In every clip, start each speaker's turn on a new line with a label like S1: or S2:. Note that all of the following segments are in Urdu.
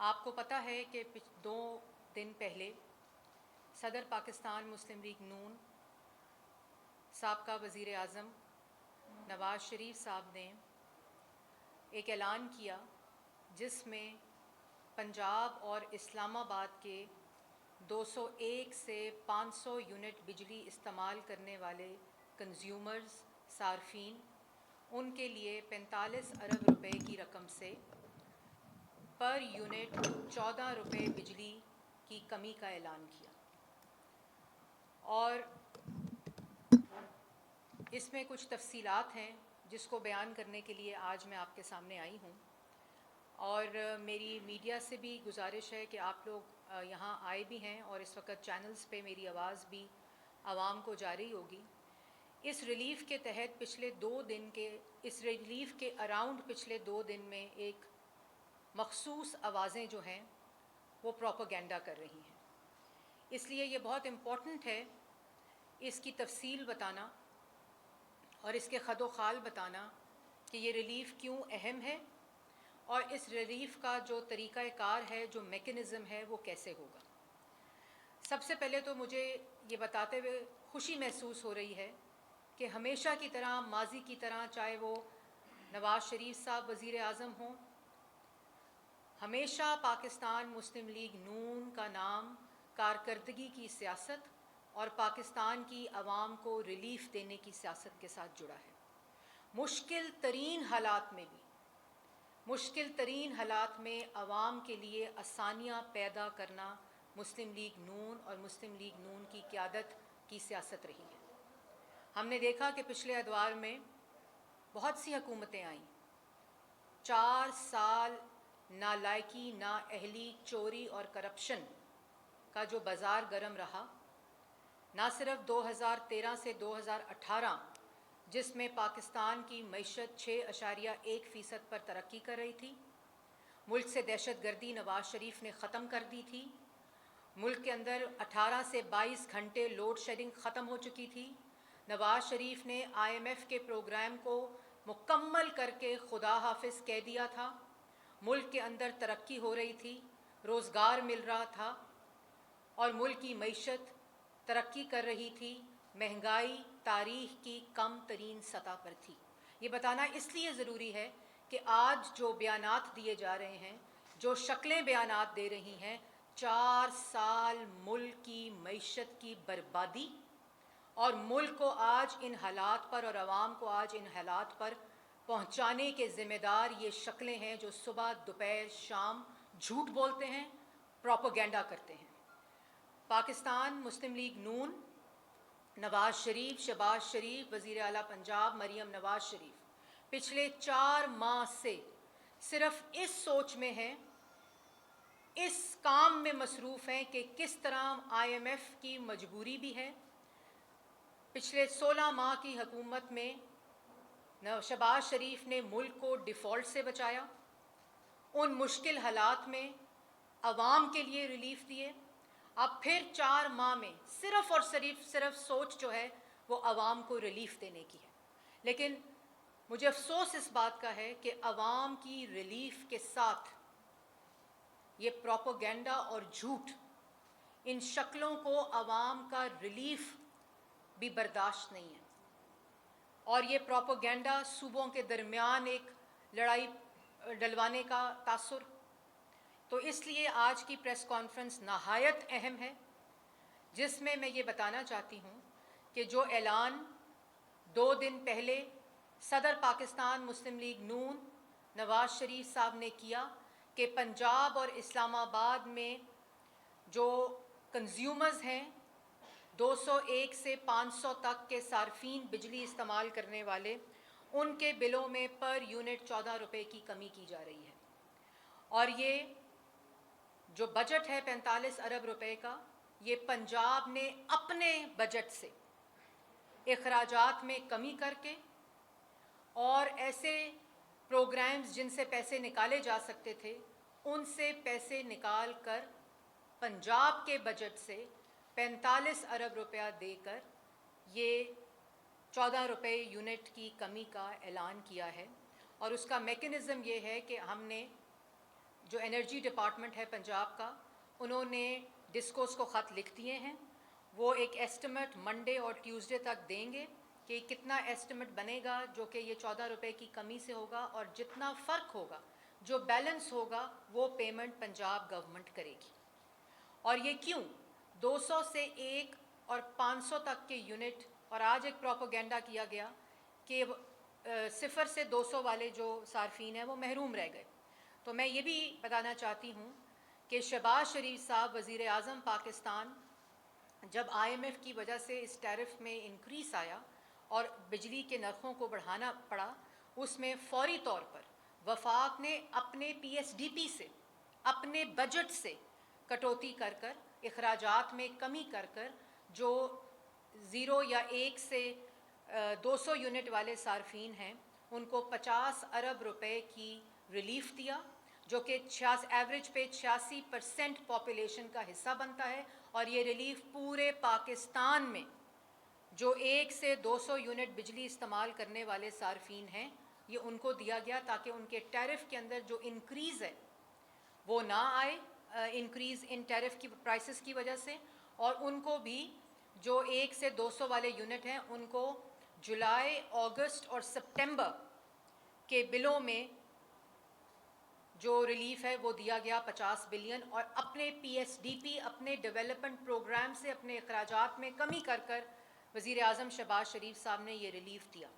S1: آپ کو پتہ ہے کہ 2 دن پہلے صدر پاکستان مسلم لیگ نون سابقہ وزیر اعظم نواز شریف صاحب نے ایک اعلان کیا جس میں پنجاب اور اسلام آباد کے 201 سے 500 یونٹ بجلی استعمال کرنے والے کنزیومرز صارفین ان کے لیے 45 ارب روپے کی رقم سے پر یونٹ 14 روپے بجلی کی کمی کا اعلان کیا، اور اس میں کچھ تفصیلات ہیں جس کو بیان کرنے کے لیے آج میں آپ کے سامنے آئی ہوں، اور میری میڈیا سے بھی گزارش ہے کہ آپ لوگ یہاں آئے بھی ہیں اور اس وقت چینلز پہ میری آواز بھی عوام کو جا رہی ہوگی۔ اس ریلیف کے تحت اس ریلیف کے اراؤنڈ پچھلے 2 دن میں ایک مخصوص آوازیں جو ہیں وہ پروپیگنڈا کر رہی ہیں، اس لیے یہ بہت امپورٹنٹ ہے اس کی تفصیل بتانا اور اس کے خد و خال بتانا کہ یہ ریلیف کیوں اہم ہے اور اس ریلیف کا جو طریقہ کار ہے، جو میکنزم ہے، وہ کیسے ہوگا۔ سب سے پہلے تو مجھے یہ بتاتے ہوئے خوشی محسوس ہو رہی ہے کہ ہمیشہ کی طرح، ماضی کی طرح، چاہے وہ نواز شریف صاحب وزیر اعظم ہوں، ہمیشہ پاکستان مسلم لیگ نون کا نام کارکردگی کی سیاست اور پاکستان کی عوام کو ریلیف دینے کی سیاست کے ساتھ جڑا ہے۔ مشکل ترین حالات میں عوام کے لیے آسانیاں پیدا کرنا مسلم لیگ نون اور مسلم لیگ نون کی قیادت کی سیاست رہی ہے۔ ہم نے دیکھا کہ پچھلے ادوار میں بہت سی حکومتیں آئیں، 4 سال نالائکی، نااہلی، چوری اور کرپشن کا جو بازار گرم رہا، نہ صرف 2013 سے 2018 جس میں پاکستان کی معیشت 6.1% پر ترقی کر رہی تھی، ملک سے دہشت گردی نواز شریف نے ختم کر دی تھی، ملک کے اندر 18 سے 22 گھنٹے لوڈ شیڈنگ ختم ہو چکی تھی، نواز شریف نے IMF کے پروگرام کو مکمل کر کے خدا حافظ کہہ دیا تھا، ملک کے اندر ترقی ہو رہی تھی، روزگار مل رہا تھا اور ملک کی معیشت ترقی کر رہی تھی، مہنگائی تاریخ کی کم ترین سطح پر تھی۔ یہ بتانا اس لیے ضروری ہے کہ آج جو بیانات دیے جا رہے ہیں، جو شکلیں بیانات دے رہی ہیں، 4 سال ملک کی معیشت کی بربادی اور ملک کو آج ان حالات پر اور عوام کو آج ان حالات پر پہنچانے کے ذمہ دار یہ شکلیں ہیں جو صبح دوپہر شام جھوٹ بولتے ہیں، پروپیگنڈا کرتے ہیں۔ پاکستان مسلم لیگ نون، نواز شریف، شہباز شریف، وزیر اعلیٰ پنجاب مریم نواز شریف پچھلے 4 ماہ سے صرف اس سوچ میں ہیں، اس کام میں مصروف ہیں کہ کس طرح IMF کی مجبوری بھی ہے۔ پچھلے 16 ماہ کی حکومت میں شہباز شریف نے ملک کو ڈیفالٹ سے بچایا، ان مشکل حالات میں عوام کے لیے ریلیف دیے، اب پھر 4 ماہ میں صرف اور صرف سوچ جو ہے وہ عوام کو ریلیف دینے کی ہے۔ لیکن مجھے افسوس اس بات کا ہے کہ عوام کی ریلیف کے ساتھ یہ پروپیگنڈا اور جھوٹ، ان شکلوں کو عوام کا ریلیف بھی برداشت نہیں ہے، اور یہ پروپیگنڈا صوبوں کے درمیان ایک لڑائی ڈلوانے کا تاثر۔ تو اس لیے آج کی پریس کانفرنس نہایت اہم ہے، جس میں میں یہ بتانا چاہتی ہوں کہ جو اعلان 2 دن پہلے صدر پاکستان مسلم لیگ نون نواز شریف صاحب نے کیا کہ پنجاب اور اسلام آباد میں جو کنزیومرز ہیں، 201 سے 500 تک کے صارفین بجلی استعمال کرنے والے، ان کے بلوں میں پر یونٹ 14 روپے کی کمی کی جا رہی ہے، اور یہ جو بجٹ ہے 45 ارب روپے کا، یہ پنجاب نے اپنے بجٹ سے اخراجات میں کمی کر کے اور ایسے پروگرامز جن سے پیسے نکالے جا سکتے تھے، ان سے پیسے نکال کر پنجاب کے بجٹ سے 45 ارب روپیہ دے کر یہ 14 روپے یونٹ کی کمی کا اعلان کیا ہے، اور اس کا میکنزم یہ ہے کہ ہم نے جو انرجی ڈپارٹمنٹ ہے پنجاب کا، انہوں نے ڈسکوز کو خط لکھ دیے ہیں. وہ ایک ایسٹیمیٹ منڈے اور ٹیوزڈے تک دیں گے کہ کتنا ایسٹیمیٹ بنے گا جو کہ یہ 14 روپے کی کمی سے ہوگا، اور جتنا فرق ہوگا، جو بیلنس ہوگا، وہ پیمنٹ پنجاب گورنمنٹ کرے گی. اور یہ کیوں 200 سے 1 اور 500 تک کے یونٹ، اور آج ایک پروپیگنڈا کیا گیا کہ 0 سے 200 والے جو صارفین ہیں وہ محروم رہ گئے. تو میں یہ بھی بتانا چاہتی ہوں کہ شہباز شریف صاحب وزیر اعظم پاکستان، جب IMF کی وجہ سے اس ٹیرف میں انکریز آیا اور بجلی کے نرخوں کو بڑھانا پڑا، اس میں فوری طور پر وفاق نے اپنے PSDP سے، اپنے بجٹ سے کٹوتی کر کر، اخراجات میں کمی کر کر، جو 0 یا 1 سے 200 یونٹ والے صارفین ہیں ان کو 50 ارب روپے کی ریلیف دیا، جو کہ ایوریج پہ 86% پاپولیشن کا حصہ بنتا ہے. اور یہ ریلیف پورے پاکستان میں جو 1 سے 200 یونٹ بجلی استعمال کرنے والے صارفین ہیں، یہ ان کو دیا گیا تاکہ ان کے ٹیرف کے اندر جو انکریز ہے وہ نہ آئے، انکریز ان ٹیرف کی پرائسز کی وجہ سے. اور ان کو بھی جو 1 سے 200 والے یونٹ ہیں ان کو جولائی، اگست اور سپٹمبر کے بلوں میں جو ریلیف ہے وہ دیا گیا 50 بلین. اور اپنے PSDP، اپنے ڈیولپمنٹ پروگرام سے اپنے اخراجات میں کمی کر کر وزیر اعظم شہباز شریف صاحب نے یہ ریلیف دیا.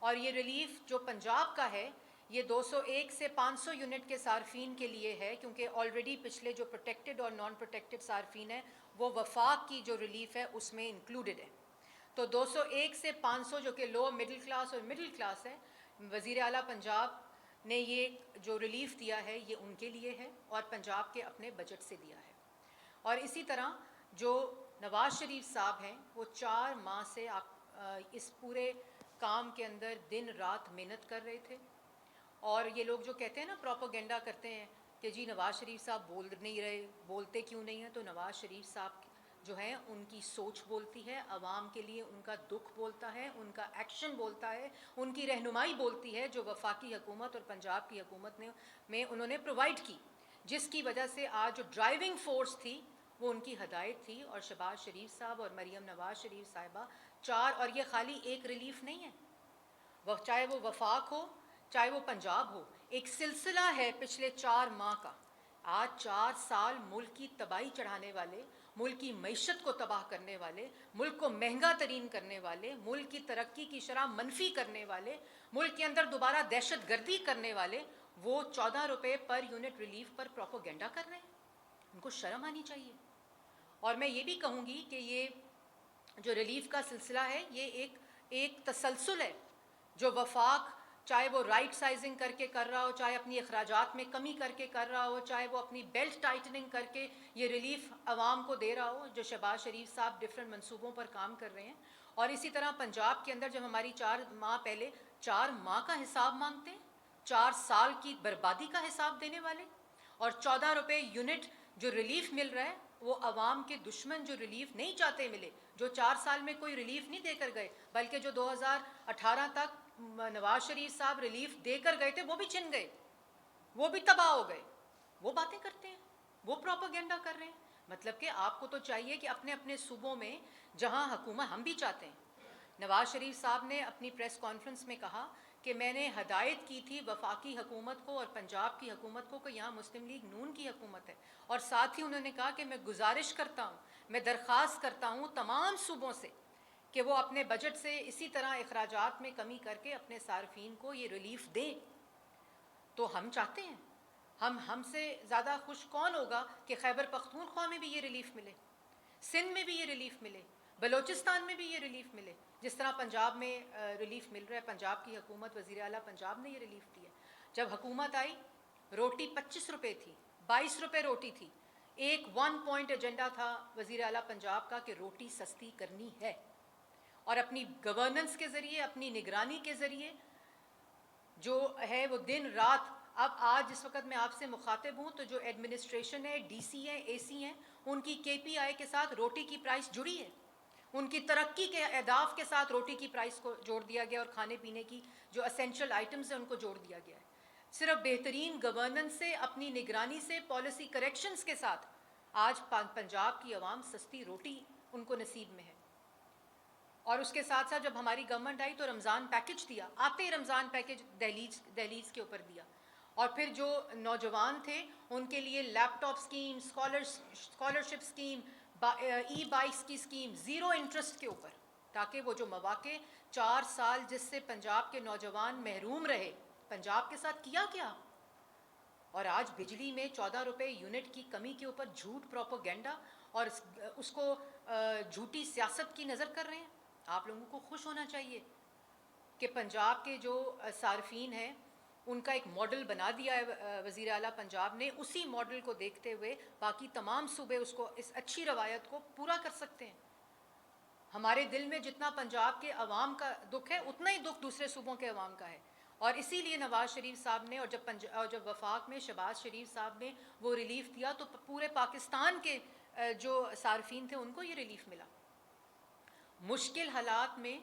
S1: اور یہ ریلیف جو پنجاب کا ہے، یہ 201 سے 500 یونٹ کے صارفین کے لیے ہے، کیونکہ آلریڈی پچھلے جو پروٹیکٹڈ اور نان پروٹیکٹڈ صارفین ہیں وہ وفاق کی جو ریلیف ہے اس میں انکلوڈڈ ہے. تو 201 سے 500 جو کہ لو مڈل کلاس اور مڈل کلاس ہے، وزیر اعلیٰ پنجاب نے یہ جو ریلیف دیا ہے یہ ان کے لیے ہے اور پنجاب کے اپنے بجٹ سے دیا ہے. اور اسی طرح جو نواز شریف صاحب ہیں، وہ 4 ماہ سے اس پورے کام کے اندر دن رات محنت کر رہے تھے. اور یہ لوگ جو کہتے ہیں نا، پروپیگنڈا کرتے ہیں کہ جی نواز شریف صاحب بول نہیں رہے، بولتے کیوں نہیں ہیں؟ تو نواز شریف صاحب جو ہیں ان کی سوچ بولتی ہے، عوام کے لیے ان کا دکھ بولتا ہے، ان کا ایکشن بولتا ہے، ان کی رہنمائی بولتی ہے، جو وفاقی حکومت اور پنجاب کی حکومت میں انہوں نے پرووائڈ کی، جس کی وجہ سے آج جو ڈرائیونگ فورس تھی وہ ان کی ہدایت تھی. اور شہباز شریف صاحب اور مریم نواز شریف صاحبہ 4، اور یہ خالی ایک ریلیف نہیں ہے، وہ چاہے وہ وفاق ہو چاہے وہ پنجاب ہو، ایک سلسلہ ہے پچھلے 4 ماہ کا. آج 4 سال ملک کی تباہی چڑھانے والے، ملک کی معیشت کو تباہ کرنے والے، ملک کو مہنگا ترین کرنے والے، ملک کی ترقی کی شرح منفی کرنے والے، ملک کے اندر دوبارہ دہشت گردی کرنے والے، وہ 14 روپے پر یونٹ ریلیف پر پروپیگنڈا کر رہے ہیں. ان کو شرم آنی چاہیے. اور میں یہ بھی کہوں گی کہ یہ جو ریلیف کا سلسلہ ہے یہ ایک تسلسل ہے، جو وفاق چاہے وہ رائٹ سائزنگ کر کے کر رہا ہو، چاہے اپنی اخراجات میں کمی کر کے کر رہا ہو، چاہے وہ اپنی بیلٹ ٹائٹننگ کر کے یہ ریلیف عوام کو دے رہا ہو، جو شہباز شریف صاحب ڈفرینٹ منصوبوں پر کام کر رہے ہیں. اور اسی طرح پنجاب کے اندر جب ہماری 4 ماہ پہلے 4 ماہ کا حساب مانگتے ہیں، 4 سال کی بربادی کا حساب دینے والے، اور 14 روپے یونٹ جو ریلیف مل رہا ہے وہ عوام کے دشمن جو ریلیف نہیں چاہتے ملے، جو 4 سال میں کوئی ریلیف نہیں دے کر گئے، بلکہ جو 2018 تک نواز شریف صاحب ریلیف دے کر گئے تھے وہ بھی چھن گئے، وہ بھی تباہ ہو گئے، وہ باتیں کرتے ہیں، وہ پروپیگنڈا کر رہے ہیں. مطلب کہ آپ کو تو چاہیے کہ اپنے اپنے صوبوں میں جہاں حکومت، ہم بھی چاہتے ہیں، نواز شریف صاحب نے اپنی پریس کانفرنس میں کہا کہ میں نے ہدایت کی تھی وفاقی حکومت کو اور پنجاب کی حکومت کو کہ یہاں مسلم لیگ نون کی حکومت ہے، اور ساتھ ہی انہوں نے کہا کہ میں گزارش کرتا ہوں، میں درخواست کرتا ہوں تمام صوبوں سے کہ وہ اپنے بجٹ سے اسی طرح اخراجات میں کمی کر کے اپنے صارفین کو یہ ریلیف دیں. تو ہم چاہتے ہیں، ہم سے زیادہ خوش کون ہوگا کہ خیبر پختونخوا میں بھی یہ ریلیف ملے، سندھ میں بھی یہ ریلیف ملے، بلوچستان میں بھی یہ ریلیف ملے، جس طرح پنجاب میں ریلیف مل رہا ہے. پنجاب کی حکومت، وزیر اعلیٰ پنجاب نے یہ ریلیف دی ہے. جب حکومت آئی روٹی 25 روپے تھی، 22 روپے روٹی تھی. ایک 1 پوائنٹ ایجنڈا تھا وزیر اعلیٰ پنجاب کا کہ روٹی سستی کرنی ہے، اور اپنی گورننس کے ذریعے، اپنی نگرانی کے ذریعے جو ہے وہ دن رات. اب آج جس وقت میں آپ سے مخاطب ہوں تو جو ایڈمنسٹریشن ہے، ڈی سی ہیں، اے سی ہیں، ان کی KPI کے ساتھ روٹی کی پرائس جڑی ہے، ان کی ترقی کے اہداف کے ساتھ روٹی کی پرائس کو جوڑ دیا گیا، اور کھانے پینے کی جو اسینشل آئٹمز ہیں ان کو جوڑ دیا گیا ہے. صرف بہترین گورننس سے، اپنی نگرانی سے، پالیسی کریکشنز کے ساتھ آج پنجاب کی عوام سستی روٹی ان کو نصیب میں ہے. اور اس کے ساتھ ساتھ جب ہماری گورنمنٹ آئی تو رمضان پیکج دیا، آتے ہی رمضان پیکج دہلیز کے اوپر دیا. اور پھر جو نوجوان تھے ان کے لیے لیپ ٹاپ اسکیم، اسکالرشپ اسکیم، ای بائکس کی اسکیم، زیرو انٹرسٹ کے اوپر، تاکہ وہ جو مواقع 4 سال جس سے پنجاب کے نوجوان محروم رہے، پنجاب کے ساتھ کیا کیا. اور آج بجلی میں 14 روپے یونٹ کی کمی کے اوپر جھوٹ پروپیگنڈا اور اس کو جھوٹی سیاست کی نظر کر رہے ہیں. آپ لوگوں کو خوش ہونا چاہیے کہ پنجاب کے جو صارفین ہیں ان کا ایک ماڈل بنا دیا ہے وزیر اعلیٰ پنجاب نے. اسی ماڈل کو دیکھتے ہوئے باقی تمام صوبے اس کو، اس اچھی روایت کو پورا کر سکتے ہیں. ہمارے دل میں جتنا پنجاب کے عوام کا دکھ ہے اتنا ہی دکھ دوسرے صوبوں کے عوام کا ہے. اور اسی لیے نواز شریف صاحب نے، اور جب وفاق میں شہباز شریف صاحب نے وہ ریلیف دیا تو پورے پاکستان کے جو صارفین تھے ان کو یہ ریلیف ملا. مشکل حالات میں